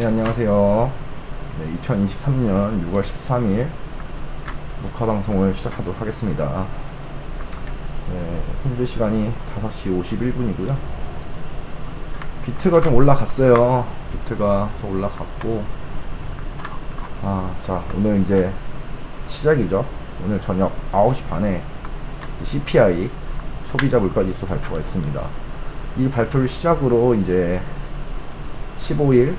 네, 안녕하세요. 네, 2023년 6월 13일 녹화 방송을 시작하도록 하겠습니다. 네, 현재 시간이 5시 51분이고요. 비트가 좀 올라갔어요. 비트가 좀 올라갔고, 자, 오늘 이제 시작이죠. 오늘 저녁 9시 반에 CPI 소비자 물가지수 발표가 있습니다. 이 발표를 시작으로 이제 15일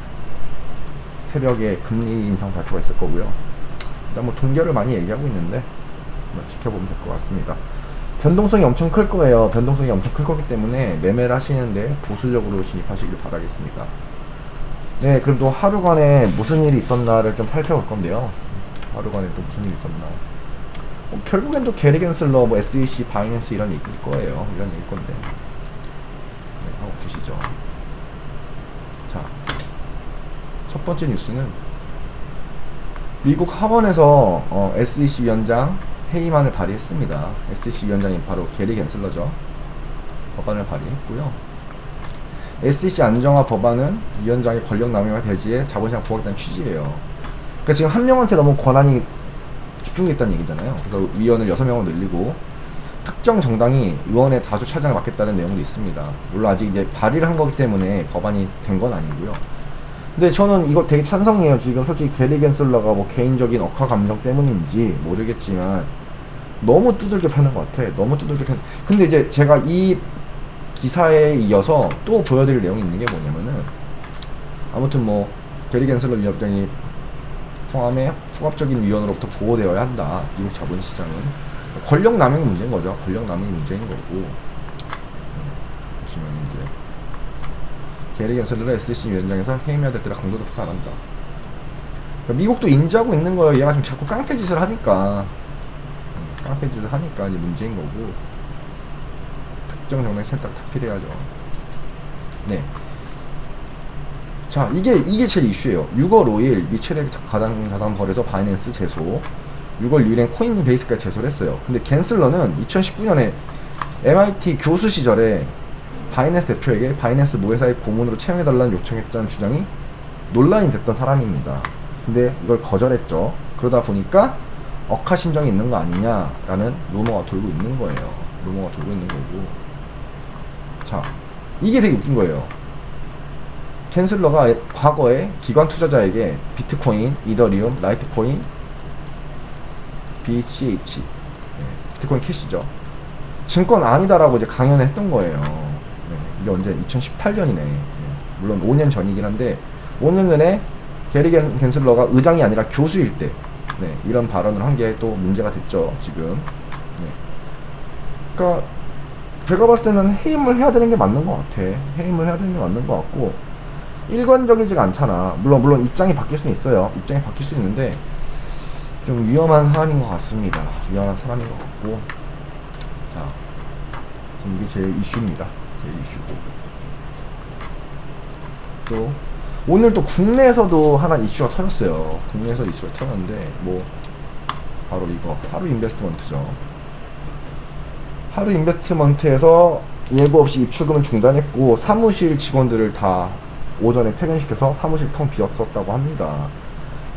새벽에 금리 인상 발표가 있을 거고요. 일단 뭐 동결을 많이 얘기하고 있는데 지켜보면 될 것 같습니다. 변동성이 엄청 클 거예요. 변동성이 엄청 클 거기 때문에 매매를 하시는데 보수적으로 진입하시길 바라겠습니다. 네, 그럼 또 하루간에 무슨 일이 있었나를 좀 살펴볼 건데요. 하루간에 또 무슨 일이 있었나. 결국엔 또 게리 겐슬러, 뭐 SEC, 바이낸스 이런 얘기일 거예요. 이런 얘기일 건데. 네, 한번 보시죠. 자, 첫 번째 뉴스는 미국 하원에서 SEC 위원장 해임안을 발의했습니다. SEC 위원장이 바로 게리 겐슬러죠. 법안을 발의했고요. SEC 안정화 법안은 위원장의 권력 남용과 배제에 자본시장 보호하겠다는 취지예요. 그러니까 지금 한 명한테 너무 권한이 집중됐다는 얘기잖아요. 그래서 위원을 6명으로 늘리고 특정 정당이 의원의 다수 차장을 맡겠다는 내용도 있습니다. 물론 아직 이제 발의를 한 거기 때문에 법안이 된 건 아니고요. 근데 저는 이거 되게 찬성이에요. 지금 솔직히 게리 겐슬러가 뭐 개인적인 억하 감정 때문인지 모르겠지만 너무 두들겨 패는 것 같아. 너무 두들겨 패는. 근데 이제 제가 이 기사에 이어서 또 보여드릴 내용이 있는 게 뭐냐면은 아무튼 뭐 게리 겐슬러 위원장이 포함해 통합적인 위원으로부터 보호되어야 한다. 미국 자본시장은 권력 남용이 문제인 거죠. 권력 남용이 문제인 거고. 보시면 이제 게리 겐슬러가 SEC 위원장에서 해임해야 될 때라 강도 높게 안 한다. 그러니까 미국도 인지하고 있는 거예요. 얘가 지금 자꾸 깡패짓을 하니까. 깡패짓을 하니까 이제 문제인 거고. 특정 정당이 살짝 탁필해야죠. 네. 자, 이게 제일 이슈예요. 6월 5일 미 최대 가상자산 거래소 바이낸스 제소. 6월 6일엔 코인베이스까지 제소를 했어요. 근데 겐슬러는 2019년에 MIT 교수 시절에 바이낸스 대표에게 바이낸스 모회사의 고문으로 채용해달라는 요청했다는 주장이 논란이 됐던 사람입니다. 근데 이걸 거절했죠. 그러다 보니까 억하심정이 있는 거 아니냐라는 루머가 돌고 있는 거예요. 루머가 돌고 있는 거고. 자, 이게 되게 웃긴 거예요. 캔슬러가 과거에 기관 투자자에게 비트코인, 이더리움, 라이트코인, BCH, 비트코인 캐시죠. 증권 아니다라고 이제 강연을 했던 거예요. 이게 언제? 2018년이네. 물론 5년 전이긴 한데 5년 전에 게리 겐슬러가 의장이 아니라 교수일 때 이런 발언을 한 게 또 문제가 됐죠. 지금. 그러니까 제가 봤을 때는 해임을 해야 되는 게 맞는 것 같아. 해임을 해야 되는 게 맞는 것 같고 일관적이지가 않잖아. 물론 입장이 바뀔 수는 있어요. 입장이 바뀔 수 있는데 좀 위험한 사람인 것 같습니다. 위험한 사람인 것 같고. 자, 이게 제일 이슈입니다. 제일 이슈고. 또 오늘 또 국내에서도 하나 이슈가 터졌어요. 국내에서 이슈가 터졌는데 뭐 바로 이거 하루 인베스트먼트죠. 하루 인베스트먼트에서 예고 없이 입출금을 중단했고 사무실 직원들을 다 오전에 퇴근시켜서 사무실 텅 비었었다고 합니다.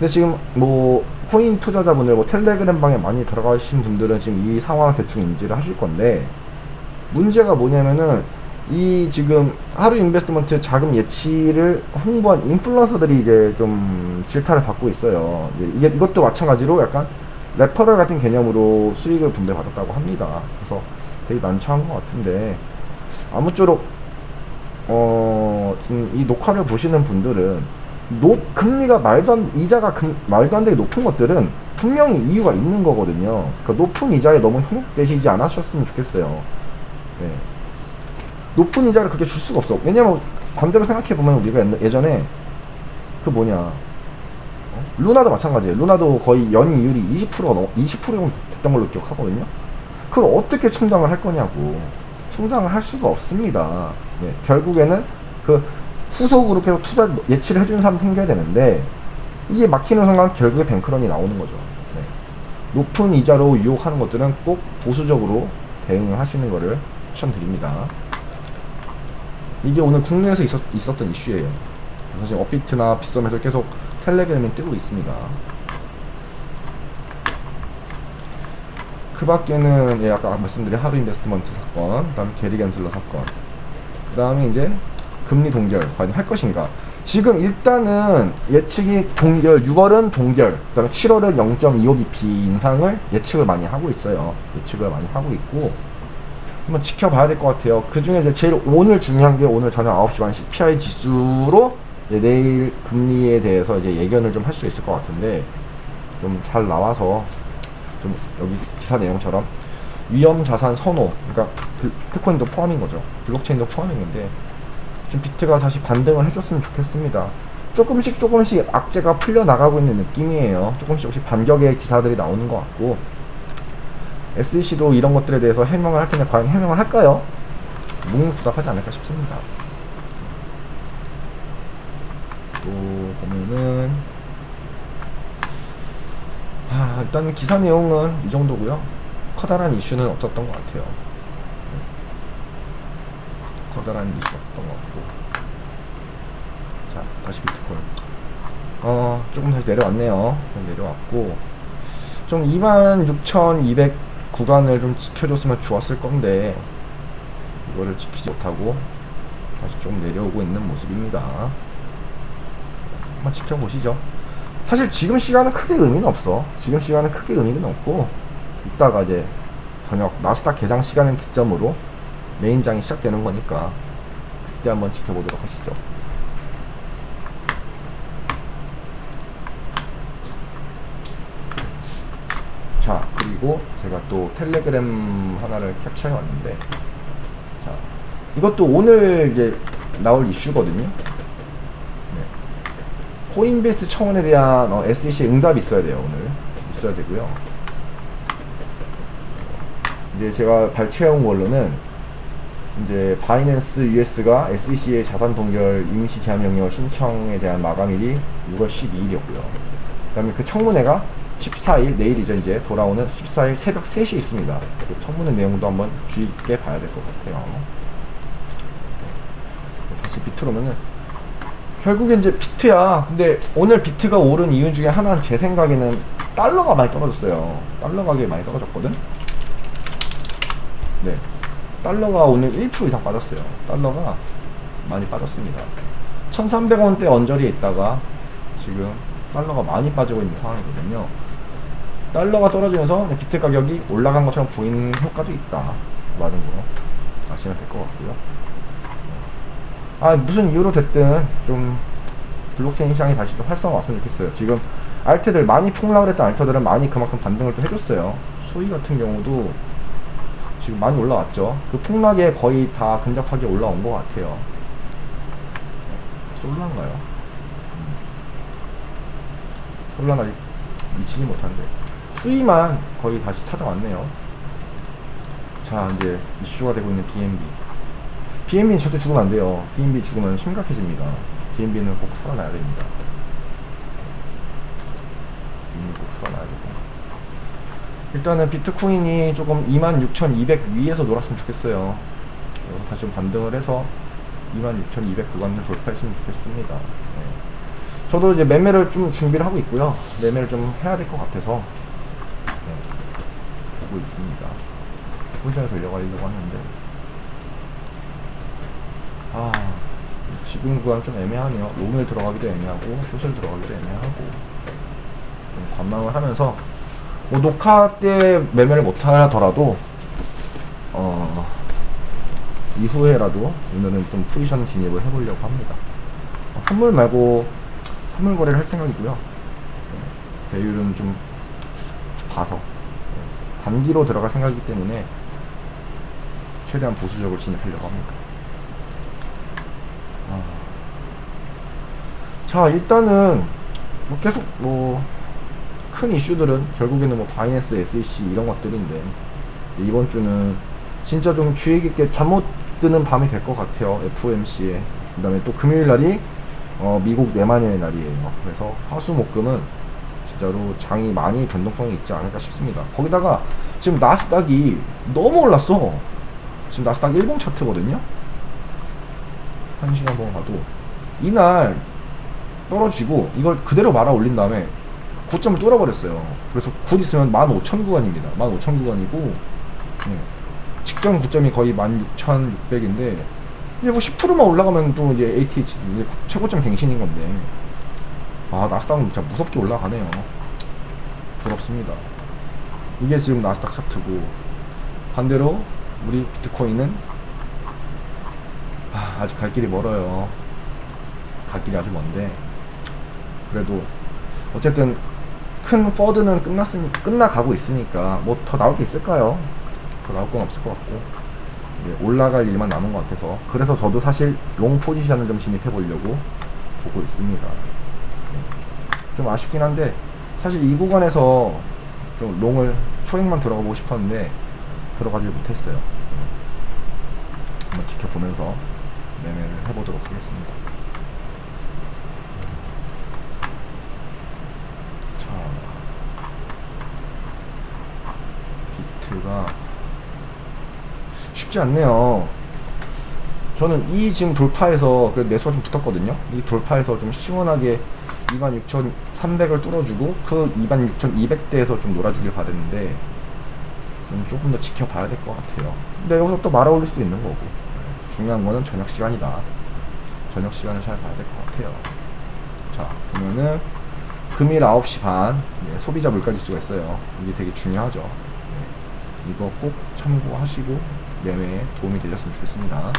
근데 지금 뭐 코인 투자자분들 뭐 텔레그램 방에 많이 들어가신 분들은 지금 이 상황 대충 인지를 하실 건데 문제가 뭐냐면은 이 지금 하루 인베스트먼트 자금 예치를 홍보한 인플루언서들이 이제 좀 질타를 받고 있어요. 이것도 마찬가지로 약간 레퍼럴 같은 개념으로 수익을 분배받았다고 합니다. 그래서 되게 난처한 것 같은데 아무쪼록 지금 이 녹화를 보시는 분들은 금리가 이자가 말도 안 되게 높은 것들은 분명히 이유가 있는 거거든요. 그러니까 높은 이자에 너무 현혹되시지 않으셨으면 좋겠어요. 네. 높은 이자를 그렇게 줄 수가 없어. 왜냐면 반대로 생각해보면 우리가 예전에 그 뭐냐 루나도 마찬가지예요. 루나도 거의 연이율이 20% 정도 됐던 걸로 기억하거든요. 그걸 어떻게 충당을 할 거냐고. 충당을 할 수가 없습니다. 네. 결국에는 그 후속으로 계속 투자 예치를 해주는 사람이 생겨야 되는데 이게 막히는 순간 결국에 뱅크런이 나오는 거죠. 네. 높은 이자로 유혹하는 것들은 꼭 보수적으로 대응을 하시는 거를 추천드립니다. 이게 오늘 국내에서 있었던 이슈예요. 사실 업비트나 빗썸에서 계속 텔레그램이 뜨고 있습니다. 그 밖에는 예, 아까 말씀드린 하루 인베스트먼트 사건, 그 다음에 게리 겐슬러 사건, 그 다음에 이제 금리 동결 과연 할 것인가. 지금 일단은 예측이 동결, 6월은 동결, 그 다음에 7월은 0.25bp 인상을 예측을 많이 하고 있어요. 예측을 많이 하고 있고 한번 지켜봐야 될 것 같아요. 그 중에 이제 제일 오늘 중요한 게 오늘 저녁 9시 반 CPI 지수로 내일 금리에 대해서 이제 예견을 좀 할 수 있을 것 같은데 좀 잘 나와서 좀 여기 기사 내용처럼 위험 자산 선호, 그러니까 비트코인도 포함인 거죠. 블록체인도 포함인 건데 좀 비트가 다시 반등을 해줬으면 좋겠습니다. 조금씩 악재가 풀려 나가고 있는 느낌이에요. 조금씩 반격의 기사들이 나오는 것 같고 SEC도 이런 것들에 대해서 해명을 할 텐데 과연 해명을 할까요? 묵묵부답하지 않을까 싶습니다. 또 보면은 일단 기사 내용은 이 정도고요. 커다란 이슈는 없었던 것 같아요. 커다란 이슈 없었던 것 같고. 자, 다시 비트코인. 조금 다시 내려왔네요. 좀 내려왔고, 좀 26,200 구간을 좀 지켜줬으면 좋았을 건데, 이거를 지키지 못하고, 다시 좀 내려오고 있는 모습입니다. 한번 지켜보시죠. 사실 지금 시간은 크게 의미는 없어. 지금 시간은 크게 의미는 없고, 이따가 이제 저녁 나스닥 개장 시간을 기점으로 메인장이 시작되는 거니까 그때 한번 지켜보도록 하시죠. 자, 그리고 제가 또 텔레그램 하나를 캡처해 왔는데, 자, 이것도 오늘 이제 나올 이슈거든요. 네. 코인베이스 청원에 대한 SEC의 응답이 있어야 돼요. 오늘 있어야 되고요. 이제 제가 발췌해온 걸로는 이제 바이낸스 US가 SEC의 자산 동결 임시 제한 명령 신청에 대한 마감일이 6월 12일이었고요. 그 다음에 그 청문회가 14일, 내일이죠. 이제 돌아오는 14일 새벽 3시에 있습니다. 그 청문회 내용도 한번 주의 깊게 봐야 될 것 같아요. 다시 비트로 오면은 결국에 이제 비트야. 근데 오늘 비트가 오른 이유 중에 하나는 제 생각에는 달러가 많이 떨어졌어요. 달러 가격이 많이 떨어졌거든. 네, 달러가 오늘 1% 이상 빠졌어요. 달러가 많이 빠졌습니다. 1300원대 언저리에 있다가 지금 달러가 많이 빠지고 있는 상황이거든요. 달러가 떨어지면서 비트 가격이 올라간 것처럼 보이는 효과도 있다 라는 거 아시면 될 것 같고요. 무슨 이유로 됐든 좀 블록체인 시장이 다시 좀 활성화 왔으면 좋겠어요. 지금 알트들 많이 폭락을 했던 알트들은 많이 그만큼 반등을 또 해줬어요. 수위 같은 경우도 지금 많이 올라왔죠. 그 폭락에 거의 다 근접하게 올라온 것 같아요. 솔라인가요? 솔라는 아직 미치지 못한데 수위만 거의 다시 찾아왔네요. 자, 이제 이슈가 되고 있는 BNB는 절대 죽으면 안 돼요. BNB 죽으면 심각해집니다. BNB는 꼭 살아나야 됩니다. BNB 꼭 살아나야 되고, 일단은 비트코인이 조금 26,200 위에서 놀았으면 좋겠어요. 다시 좀 반등을 해서 26,200 구간을 돌파했으면 좋겠습니다. 네. 저도 이제 매매를 좀 준비를 하고 있고요. 매매를 좀 해야 될 것 같아서 보고 있습니다. 포지션을 돌려가려고 하는데 지금 구간 좀 애매하네요. 롱을 들어가기도 애매하고 숏을 들어가기도 애매하고 좀 관망을 하면서 뭐 녹화 때 매매를 못 하더라도 이후에라도 오늘은 좀 포지션 진입을 해보려고 합니다. 선물 말고 선물 거래를 할 생각이고요. 배율은 좀 봐서 단기로 들어갈 생각이기 때문에 최대한 보수적으로 진입하려고 합니다. 자, 일단은 뭐 계속 뭐 큰 이슈들은 결국에는 뭐 바이낸스, SEC 이런 것들인데 이번 주는 진짜 좀 주의 깊게 잠못 드는 밤이 될 것 같아요. FOMC에. 그 다음에 또 금요일 날이 미국 내만의 날이에요. 그래서 화수목금은 진짜로 장이 많이 변동성이 있지 않을까 싶습니다. 거기다가 지금 나스닥이 너무 올랐어. 지금 나스닥 일봉 차트거든요. 1시간 동안 봐도 이날 떨어지고 이걸 그대로 말아 올린 다음에 고점을 뚫어버렸어요. 그래서 곧 있으면 15,000구간입니다. 15,000구간이고 직전 고점이 거의 16,600인데 이제 뭐 10%만 올라가면 또 이제 ATH 이제 최고점 갱신인 건데 아 나스닥은 진짜 무섭게 올라가네요. 부럽습니다. 이게 지금 나스닥 차트고 반대로 우리 비트코인은 아직 갈 길이 멀어요. 갈 길이 아주 먼데 그래도 어쨌든 큰 퍼드는 끝나가고 있으니까 뭐 더 나올 게 있을까요? 더 나올 건 없을 것 같고 올라갈 일만 남은 것 같아서 그래서 저도 사실 롱 포지션을 좀 진입해 보려고 보고 있습니다. 좀 아쉽긴 한데 사실 이 구간에서 좀 롱을 소액만 들어가 보고 싶었는데 들어가지 못했어요. 한번 지켜보면서 매매를 해보도록 하겠습니다. 자, 비트가 쉽지 않네요. 저는 이 지금 돌파에서 그래도 매수가 좀 붙었거든요. 이 돌파에서 좀 시원하게 26,300을 뚫어주고 그 26,200대에서 좀 놀아주길 바랬는데 조금 더 지켜봐야 될 것 같아요. 근데 여기서 또 말아 올릴 수도 있는 거고 중요한 거는 저녁 시간이다. 저녁 시간을 잘 봐야 될 것 같아요. 자, 보면은 금일 9시 반 소비자 물가지수가 있어요. 이게 되게 중요하죠. 이거 꼭 참고하시고 매매에 도움이 되셨으면 좋겠습니다.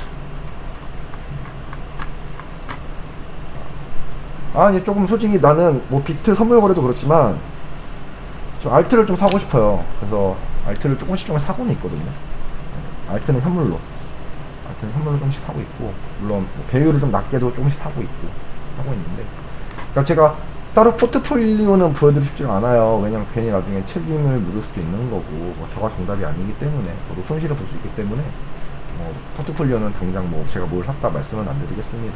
이제 조금 솔직히 나는 뭐 비트 선물 거래도 그렇지만 좀 알트를 좀 사고 싶어요. 그래서 알트를 조금씩 사고는 있거든요. 알트는 현물로 조금씩 사고 있고 물론 배율을 좀 낮게도 조금씩 사고 있고 하고 있는데 그러니까 제가 따로 포트폴리오는 보여드리고 싶지가 않아요. 왜냐면 괜히 나중에 책임을 물을 수도 있는 거고 뭐 저가 정답이 아니기 때문에 저도 손실을 볼 수 있기 때문에 포트폴리오는 당장 뭐 제가 뭘 샀다 말씀은 안 드리겠습니다.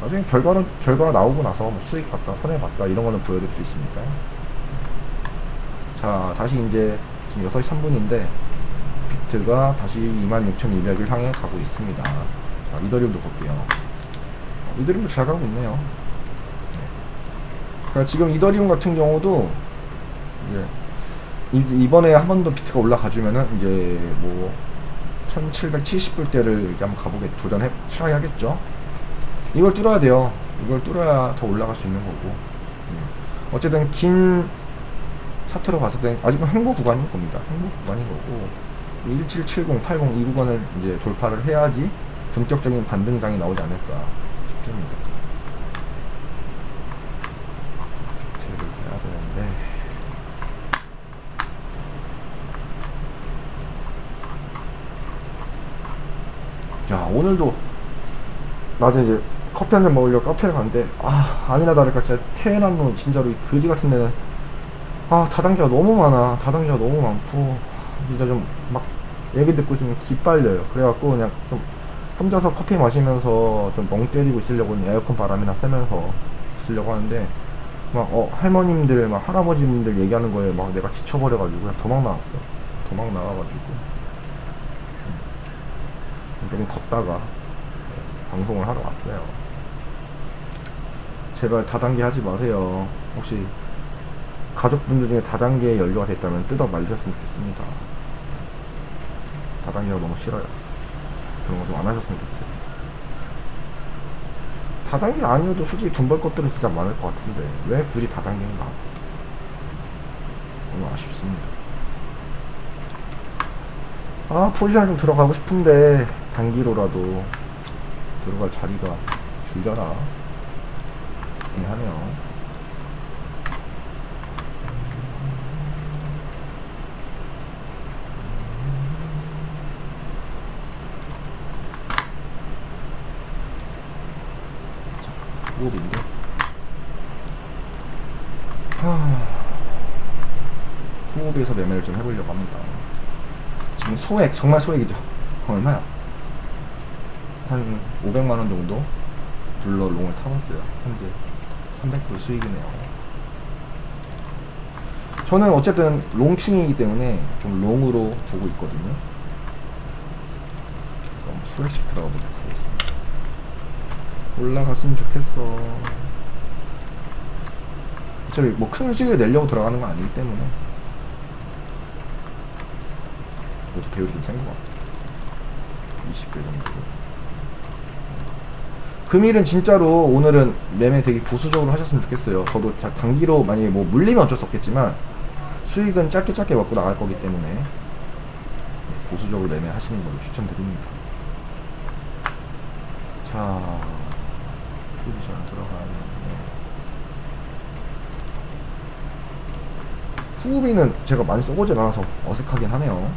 나중에 결과가 나오고 나서 뭐 수익 봤다 손해 봤다 이런 거는 보여드릴 수 있으니까. 자, 다시 이제 지금 6시 3분인데 비트가 다시 26,200을 향해 가고 있습니다. 자, 이더리움도 볼게요. 이더리움도 잘 가고 있네요. 그러니까 지금 이더리움 같은 경우도 이제 이번에 한 번 더 비트가 올라가주면은 이제 뭐 1770불대를 이제 한번 트라이 하겠죠. 이걸 뚫어야 돼요. 이걸 뚫어야 더 올라갈 수 있는 거고. 어쨌든 긴 차트로 봤을 때 아직은 횡보 구간인 겁니다. 횡보 구간인 거고 1770, 80 이 구간을 이제 돌파를 해야지 본격적인 반등장이 나오지 않을까 싶습니다. 비트를 해야 되는데 야, 오늘도 낮에 이제 커피 한잔 먹으려고 카페를 갔는데 아니나 다를까 진짜 테헤란 로 진짜로 이 거지 같은 데는 다단계가 너무 많아. 다단계가 너무 많고 진짜 좀 막 얘기 듣고 있으면 기빨려요. 그래갖고 그냥 좀 혼자서 커피 마시면서 좀 멍 때리고 있으려고 에어컨 바람이나 쐬면서 있으려고 하는데 막 할머님들 막 할아버지분들 얘기하는 거에 막 내가 지쳐버려가지고 그냥 도망 나와가지고 조금 걷다가 방송을 하러 왔어요. 제발 다단계 하지 마세요. 혹시 가족분들 중에 다단계에 연료가 됐다면 뜯어 말리셨으면 좋겠습니다. 다단계가 너무 싫어요. 그런 거 좀 안 하셨으면 좋겠어요. 다단계 아니어도 솔직히 돈 벌 것들은 진짜 많을 것 같은데 왜 굳이 다단계인가? 너무 아쉽습니다. 포지션을 좀 들어가고 싶은데 단기로라도 들어갈 자리가 줄여라 하네요. 호흡인데 호흡에서 매매를 좀 해보려고 합니다. 지금 소액, 정말 소액이죠. 얼마야? 한 500만원 정도 불러 롱을 타봤어요. 현재 300불 수익이네요. 저는 어쨌든 롱충이기 때문에 좀 롱으로 보고 있거든요. 그래서 소액씩 들어가 보도록 하겠습니다. 올라갔으면 좋겠어. 어차피 뭐 큰 수익을 내려고 들어가는 건 아니기 때문에. 이것도 배율이 좀 센 것 같아. 20배 정도. 금일은 진짜로 오늘은 매매 되게 보수적으로 하셨으면 좋겠어요. 저도 단기로 만약에 뭐 물리면 어쩔 수 없겠지만 수익은 짧게 먹고 나갈 거기 때문에 보수적으로 매매하시는 걸로 추천드립니다. 자, 포지션 들어가야 되는데 후비는 제가 많이 써보질 않아서 어색하긴 하네요.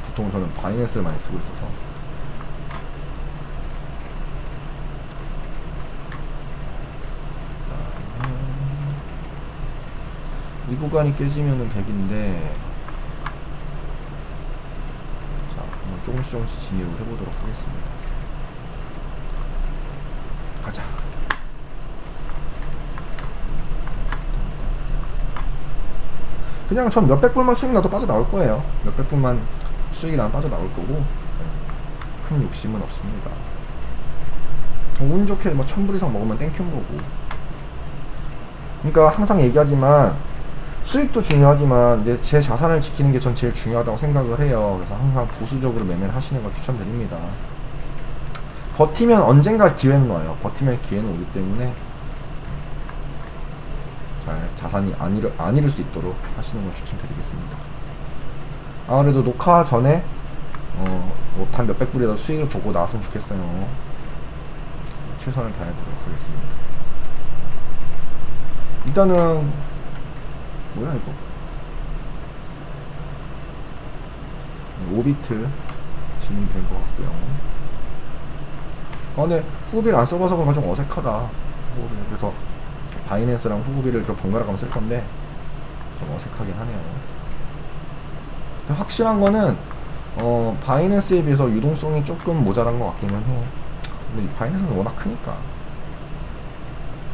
보통 저는 바이낸스를 많이 쓰고 있어서. 이 구간이 깨지면은 100인데, 자, 한번 조금씩 진입을 해보도록 하겠습니다. 가자. 그냥 전 몇백 불만 수익 나도 빠져나올 거예요. 몇백 불만 수익이 나면 빠져나올 거고, 큰 욕심은 없습니다. 운 좋게 뭐 1000불 이상 먹으면 땡큐인 거고. 그러니까 항상 얘기하지만 수익도 중요하지만 이제 제 자산을 지키는 게 전 제일 중요하다고 생각을 해요. 그래서 항상 보수적으로 매매를 하시는 걸 추천드립니다. 버티면 언젠가 기회는 와요. 버티면 기회는 오기 때문에 잘 자산이 안 잃을 수 있도록 하시는 걸 추천드리겠습니다. 아무래도 녹화 전에 뭐 단 몇백 불이라도 수익을 보고 나왔으면 좋겠어요. 최선을 다해보도록 하겠습니다. 일단은 뭐야 이거 5비트 진입된 것 같고요. 근데 후구비를 안 써봐서 그런가 좀 어색하다. 그래서 바이낸스랑 후구비를 좀 번갈아 가면서 쓸 건데 좀 어색하긴 하네요. 근데 확실한 거는 바이낸스에 비해서 유동성이 조금 모자란 것 같기는 해. 근데 바이낸스는 워낙 크니까.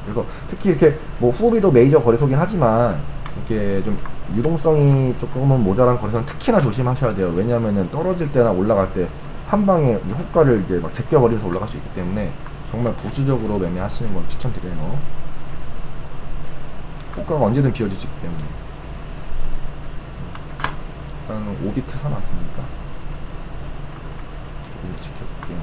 그래서 특히 이렇게 뭐 후구비도 메이저 거래소긴 하지만 이렇게 좀 유동성이 조금은 모자란 거래소는 특히나 조심하셔야 돼요. 왜냐면은 떨어질 때나 올라갈 때 한 방에 호가를 이제 막 제껴버리면서 올라갈 수 있기 때문에 정말 보수적으로 매매하시는 걸 추천드려요. 호가가 언제든 비워질 수 있기 때문에. 일단은 5비트 사놨으니까 지켜볼게요.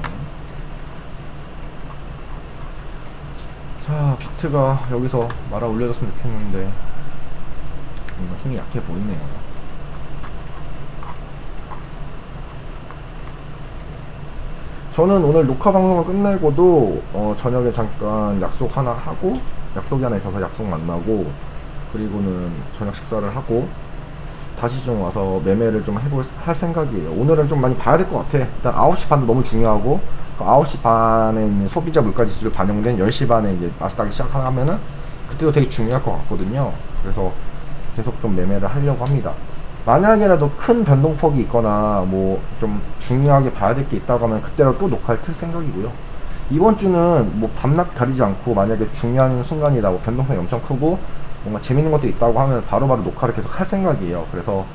자, 비트가 여기서 말아 올려줬으면 좋겠는데 뭔가 힘이 약해 보이네요. 저는 오늘 녹화 방송을 끝내고도 저녁에 잠깐 약속이 하나 있어서 약속 만나고, 그리고는 저녁 식사를 하고 다시 좀 와서 매매를 좀 할 생각이에요. 오늘은 좀 많이 봐야 될 것 같아. 일단 9시 반도 너무 중요하고, 그 9시 반에 있는 소비자 물가지수를 반영된 10시 반에 이제 나스닥이 시작하면은 그때도 되게 중요할 것 같거든요. 그래서 계속 좀 매매를 하려고 합니다. 만약에라도 큰 변동폭이 있거나 뭐 좀 중요하게 봐야 될 게 있다고 하면 그때로 또 녹화를 틀 생각이고요. 이번 주는 뭐 밤낮 가리지 않고 만약에 중요한 순간이다, 뭐 변동성이 엄청 크고 뭔가 재밌는 것들이 있다고 하면 바로바로 녹화를 계속 할 생각이에요. 그래서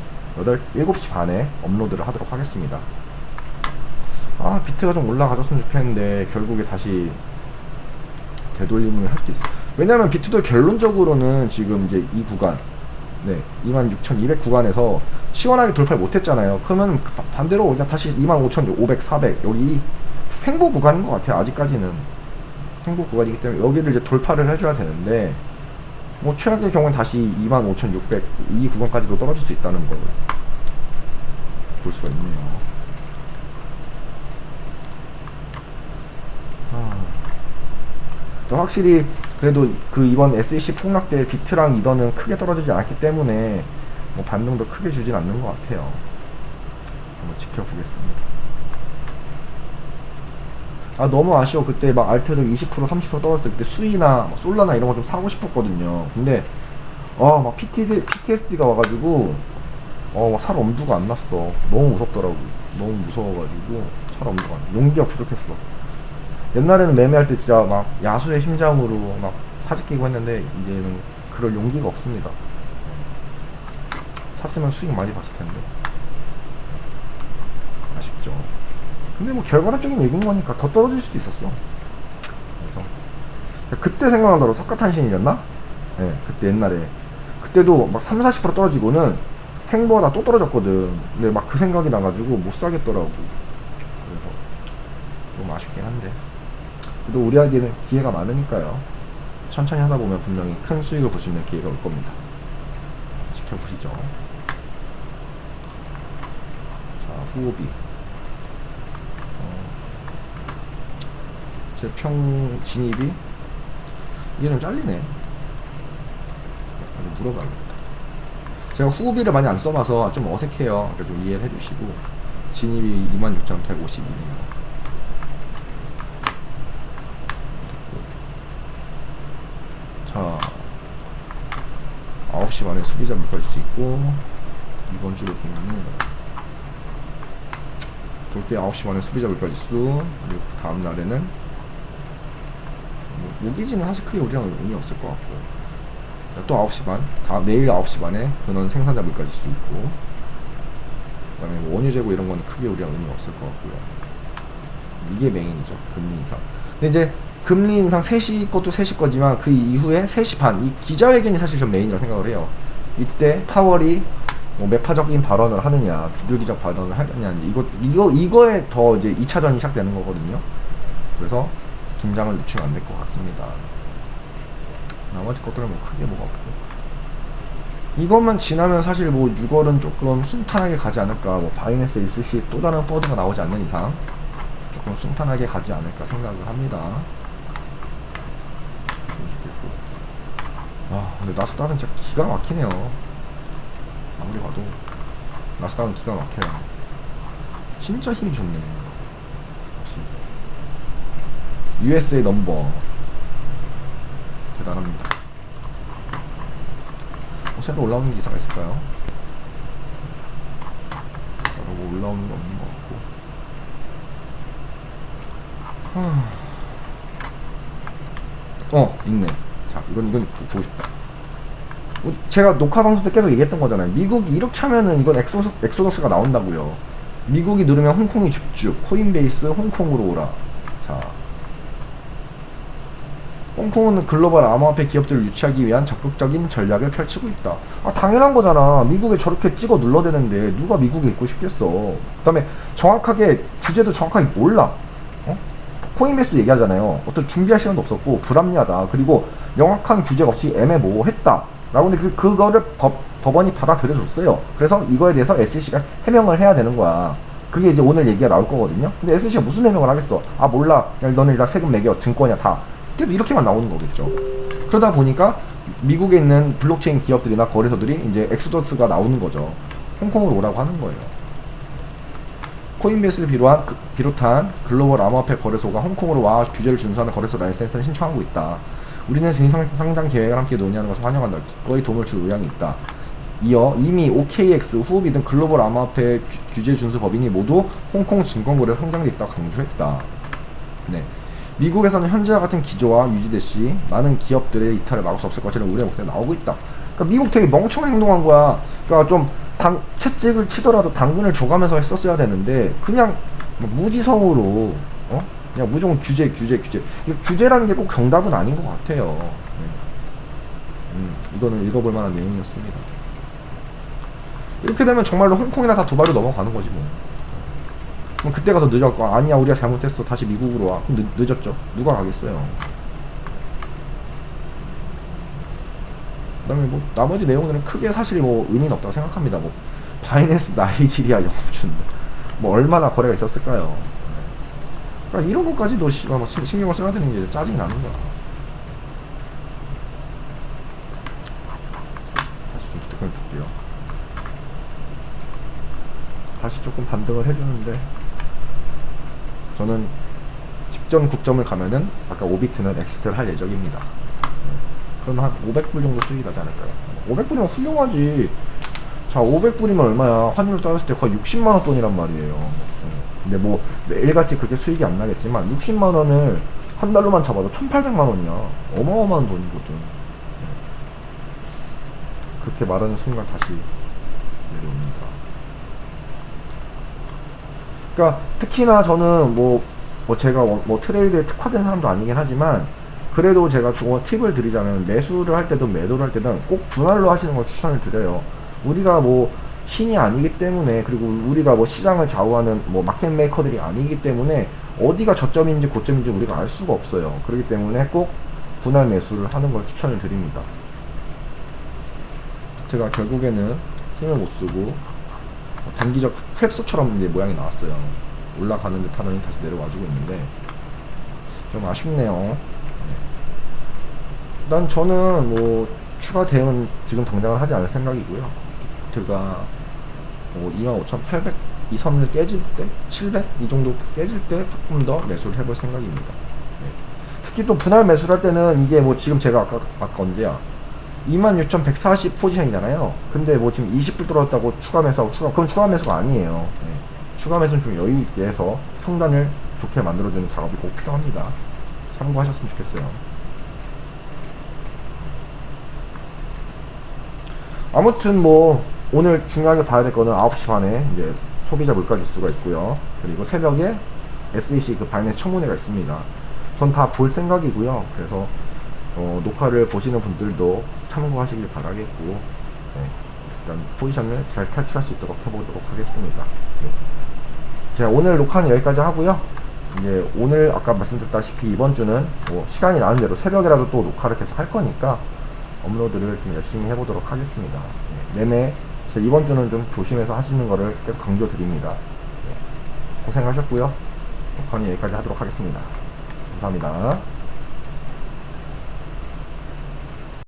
7시 반에 업로드를 하도록 하겠습니다. 비트가 좀 올라가줬으면 좋겠는데 결국에 다시 되돌림을 할 수도 있어요. 왜냐면 비트도 결론적으로는 지금 이제 이 구간 26,200 구간에서 시원하게 돌파를 못했잖아요. 그러면 반대로 그냥 다시 25,500, 400 여기 횡보 구간인 것 같아요. 아직까지는 횡보 구간이기 때문에 여기를 이제 돌파를 해줘야 되는데, 뭐 최악의 경우는 다시 25,600 이 구간까지도 떨어질 수 있다는 걸 볼 수가 있네요. 확실히 그래도 그 이번 SEC 폭락 때 비트랑 이더는 크게 떨어지지 않았기 때문에 뭐 반등도 크게 주진 않는 것 같아요. 한번 지켜보겠습니다. 너무 아쉬워. 그때 막 알트를 20% 30% 떨어졌을 때 그때 수이나 솔라나 이런 거 좀 사고 싶었거든요. 근데 막 PTSD가 와가지고 살 엄두가 안 났어. 너무 무섭더라고. 너무 무서워가지고 살 엄두가 안 나. 용기가 부족했어. 옛날에는 매매할 때 진짜 막 야수의 심장으로 막 사직 끼고 했는데 이제는 그럴 용기가 없습니다. 샀으면 수익 많이 봤을 텐데 아쉽죠. 근데 뭐 결과론적인 얘기인 거니까 더 떨어질 수도 있었어. 그래서 그때 생각나더라고. 석가탄신이었나? 예, 그때 옛날에. 그때도 막 30~40% 떨어지고는 행보하다 또 떨어졌거든. 근데 막 그 생각이 나가지고 못 사겠더라고. 그래서 좀 아쉽긴 한데. 그래도 우리에게는 기회가 많으니까요. 천천히 하다 보면 분명히 큰 수익을 볼 수 있는 기회가 올 겁니다. 지켜보시죠. 자, 후오비. 제 평 진입이 이게 좀 잘리네. 물어봐야겠다. 제가 후오비를 많이 안 써봐서 좀 어색해요. 그러니까 좀 이해를 해주시고. 진입이 26,152네요. 자, 9시 반에 소비자 물가일 수 있고, 이번 주로 보면은 볼때 9시 반에 소비자 물가 지수, 그리고 다음 날에는 모기지는 사실 크게 우리랑 의미 없을 것 같고, 또 9시 반, 내일 9시 반에 근원 생산자 물가 지수 있고, 그 다음에 뭐 원유 재고 이런 거는 크게 우리랑 의미 없을 것 같고요. 이게 메인이죠. 금리 인상. 근데 이제 금리 인상 3시 것도 3시 거지만 그 이후에 3시 반, 이 기자회견이 사실 좀 메인이라고 생각을 해요. 이때 파월이 뭐 매파적인 발언을 하느냐, 비둘기적 발언을 하느냐, 이거에 더 이제 2차전이 시작되는 거거든요. 그래서 긴장을 늦추면 안 될 것 같습니다. 나머지 것들은 뭐 크게 뭐가 없고. 이것만 지나면 사실 뭐 6월은 조금 순탄하게 가지 않을까. 뭐 바이낸스 SC 또 다른 포드가 나오지 않는 이상 조금 순탄하게 가지 않을까 생각을 합니다. 근데 나스닥은 진짜 기가 막히네요. 아무리 봐도 나스닥은 기가 막혀요. 진짜 힘이 좋네. 역시 USA 넘버 대단합니다. 새로 올라오는 기사가 있을까요? 뭐 올라오는 거 없는 것 같고. 있네. 자, 이건 보고 싶다. 제가 녹화 방송 때 계속 얘기했던 거잖아요. 미국이 이렇게 하면은 이건 엑소더스가 나온다고요. 미국이 누르면 홍콩이 줍줍, 코인베이스 홍콩으로 오라. 자, 홍콩은 글로벌 암호화폐 기업들을 유치하기 위한 적극적인 전략을 펼치고 있다. 당연한 거잖아. 미국에 저렇게 찍어 눌러대는데 누가 미국에 있고 싶겠어. 그 다음에 정확하게 규제도 정확하게 몰라. 코인베이스도 얘기하잖아요. 어떤 준비할 시간도 없었고 불합리하다. 그리고 명확한 규제가 없이 애매모호했다 라고. 근데 그거를 법원이 받아들여줬어요. 그래서 이거에 대해서 SEC가 해명을 해야 되는 거야. 그게 이제 오늘 얘기가 나올 거거든요. 근데 SEC가 무슨 해명을 하겠어. 몰라, 그냥 너네 일단 세금 매겨, 증권이야 다. 계속 이렇게만 나오는 거겠죠. 그러다 보니까 미국에 있는 블록체인 기업들이나 거래소들이 이제 엑소더스가 나오는 거죠. 홍콩으로 오라고 하는 거예요. 코인베이스를 비롯한 글로벌 암호화폐 거래소가 홍콩으로 와 규제를 준수하는 거래소 라이센스를 신청하고 있다. 우리는 증시 상장 계획을 함께 논의하는 것을 환영한다. 기꺼이 도움을 줄 의향이 있다. 이어 이미 OKX, 후오비 등 글로벌 암호화폐 규제 준수 법인이 모두 홍콩 증권거래에 상장돼 있다고 강조했다. 네. 미국에서는 현재와 같은 기조와 유지될 시 많은 기업들의 이탈을 막을 수 없을 것이라는 우려의 목소리가 나오고 있다. 그러니까 미국 되게 멍청한 행동한 거야. 그러니까 좀 채찍을 치더라도 당근을 줘가면서 했었어야 되는데 그냥 무지성으로 그냥 무조건 규제. 규제라는 게 꼭 정답은 아닌 것 같아요. 네. 이거는 읽어볼 만한 내용이었습니다. 이렇게 되면 정말로 홍콩이나 다 두바이로 넘어가는 거지 뭐. 그럼 그때 가서 늦었고 아니야 우리가 잘못했어 다시 미국으로 와. 그럼 늦었죠. 누가 가겠어요. 그 다음에 뭐 나머지 내용들은 크게 사실 뭐 의미는 없다고 생각합니다. 뭐 바이낸스 나이지리아 영업준 뭐 얼마나 거래가 있었을까요. 그러니까 이런 것까지도 신경을 써야 되는 게 짜증이 나는 거야. 다시 좀 뜨끈 볼게요. 다시 조금 반등을 해주는데 저는 직전 고점을 가면은 아까 5비트는 엑시트를 할 예정입니다. 그럼 한 500불 정도 수익이 나지 않을까요? 500불이면 훌륭하지. 자, 500불이면 얼마야? 환율로 따졌을 때 거의 60만원 돈이란 말이에요. 근데 뭐 매일같이 그렇게 수익이 안 나겠지만 60만원을 한 달로만 잡아도 1800만원이야. 어마어마한 돈이거든. 그렇게 말하는 순간 다시 내려옵니다. 그러니까 특히나 저는 뭐 제가 뭐 트레이드에 특화된 사람도 아니긴 하지만 그래도 제가 팁을 드리자면 매수를 할 때도 매도를 할 때는 꼭 분할로 하시는 걸 추천을 드려요. 우리가 뭐 신이 아니기 때문에, 그리고 우리가 뭐 시장을 좌우하는 뭐 마켓 메이커들이 아니기 때문에 어디가 저점인지 고점인지 우리가 알 수가 없어요. 그렇기 때문에 꼭 분할 매수를 하는 걸 추천을 드립니다. 제가 결국에는 힘을 못 쓰고 단기적 캡소처럼 이제 모양이 나왔어요. 올라가는 듯 하더니 다시 내려와주고 있는데 좀 아쉽네요. 일단 저는 뭐 추가 대응은 지금 당장은 하지 않을 생각이고요. 비트가 뭐 25,800 이 선을 깨질 때, 700 이 정도 깨질 때 조금 더 매수를 해볼 생각입니다. 네. 특히 또 분할 매수를 할 때는 이게 뭐 지금 제가 아까 언제야 26,140 포지션이잖아요. 근데 뭐 지금 20불 떨어졌다고 추가 매수하고 그럼 추가 매수가 아니에요. 네. 추가 매수는 좀 여유 있게 해서 평단을 좋게 만들어주는 작업이 꼭 필요합니다. 참고하셨으면 좋겠어요. 아무튼 뭐 오늘 중요하게 봐야 될 거는 9시 반에 이제 소비자 물가 지수가 있고요. 그리고 새벽에 SEC 그 바이낸스 청문회가 있습니다. 전 다 볼 생각이고요. 그래서 녹화를 보시는 분들도 참고하시길 바라겠고, 네, 일단 포지션을 잘 탈출할 수 있도록 해보도록 하겠습니다. 네. 제가 오늘 녹화는 여기까지 하고요. 이제 오늘 아까 말씀드렸다시피 이번 주는 뭐 시간이 나는 대로 새벽이라도 또 녹화를 계속 할 거니까 업로드를 좀 열심히 해보도록 하겠습니다. 네, 매매 진짜 이번 주는 좀 조심해서 하시는 거를 계속 강조 드립니다. 네, 고생하셨고요. 녹화는 여기까지 하도록 하겠습니다. 감사합니다.